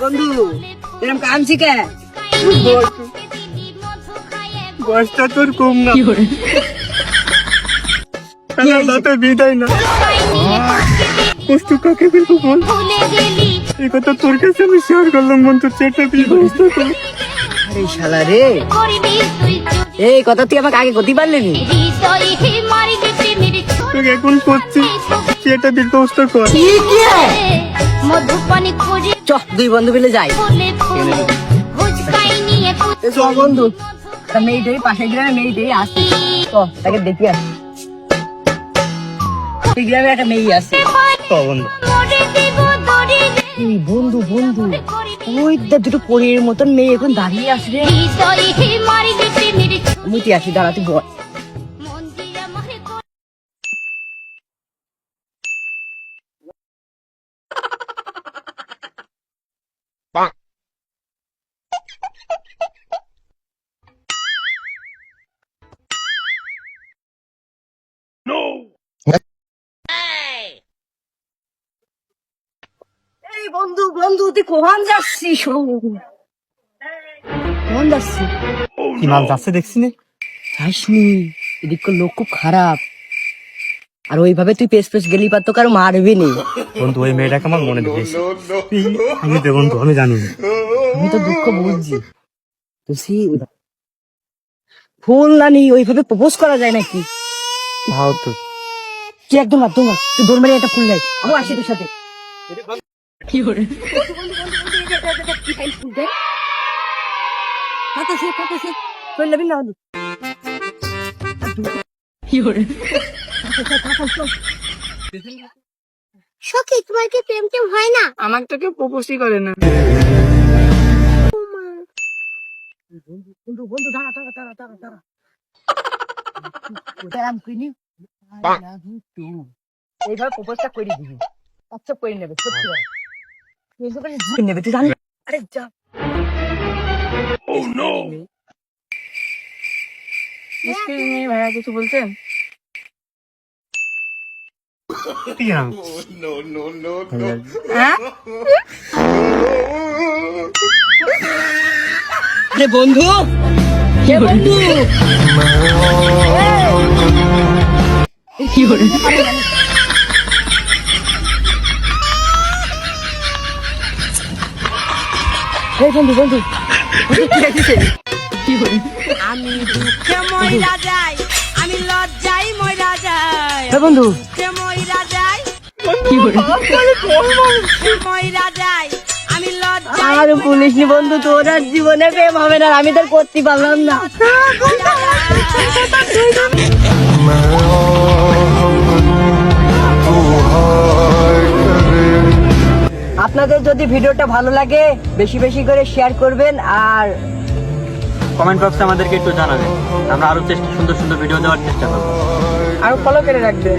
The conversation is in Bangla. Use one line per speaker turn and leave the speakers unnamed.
বন্ধু এরকম কাঁদছি কে?
বয়সটা তোর কম না, বিদায় না কষ্ট কাকে বলবো বল? এই কথা তোর কাছে আমি শেয়ার করলাম বন্ধু, চেটে দিয়ে ব্যবস্থা কর।
আরে শালা রে, এই কথা তুই আমাকে আগে গতি পারলি নি?
তোকে এখন করছি, চেটে দিয়ে ব্যবস্থা কর।
চ দুই বন্ধু মিলে যাই। বন্ধু মেয়েটাই পাশের গ্রামে মেয়েটাই আসে, তাকে দেখি আসি। এই গ্রামে একটা মেয়ে আছে বন্ধু। বন্ধু ওই দুটো পরীর মতন মেয়ে এখন দাঁড়িয়ে আসবে। মুতি আসি, দাঁড়াতে বল। বন্ধু বন্ধু তুই কোহান যাচ্ছিস? কোন যাচ্ছি?
কি মাল যাচ্ছে দেখছি না?
যাসনি, এদিকে লোক খুব খারাপ। আর ওইভাবে তুই পেস পেস গেলি পার তো কারো মারবি নি।
বন্ধু ওই মেয়েটাকে আমার মনে ধরেছে। আমি তো বন্ধু আমি জানি না,
আমি তো দুঃখ বুঝছি। তুই ফুল না নি ওইভাবে প্রপোজ করা যায় নাকি?
ভাও তো
কি একদম একদম তুই দৌড় মারি একটা ফুল নাই, আমি আসি তোর সাথে। কি করে
সখী তোমার কি প্রেম টেম হয় না?
আমার তো কেউ প্রপোজই করে না। বন্ধু দাঁড়া দাঁড়া দাঁড়া দাঁড়া দাঁড়া, এইভাবে প্রপোজটা করে দিবি, আচ্ছা করে নেবে সত্যি নেবে, তুই জানি। আরে যা ভাইয়া কিছু বলছেন? আরে বন্ধু কে বন্ধু কি করে বন্ধু বন্ধু
আমি দুঃখে মইরা যাই, আমি লজ্জায় মইরা যাই,
বন্ধু
মইরা যাই, মইরা যাই, আমি লজ্জায়
আর পুলিশ নি বন্ধু, তোর আর জীবনে প্রেম হবে না, আমি তোর করতে পারলাম না। আপনাদের যদি ভিডিওটা ভালো লাগে বেশি বেশি করে শেয়ার করবেন আর
কমেন্ট বক্সে আমাদেরকে একটু জানাবেন, আমরা আরো সুন্দর সুন্দর ভিডিও দেওয়ার চেষ্টা করবো।
আরো ফলো করে রাখবেন।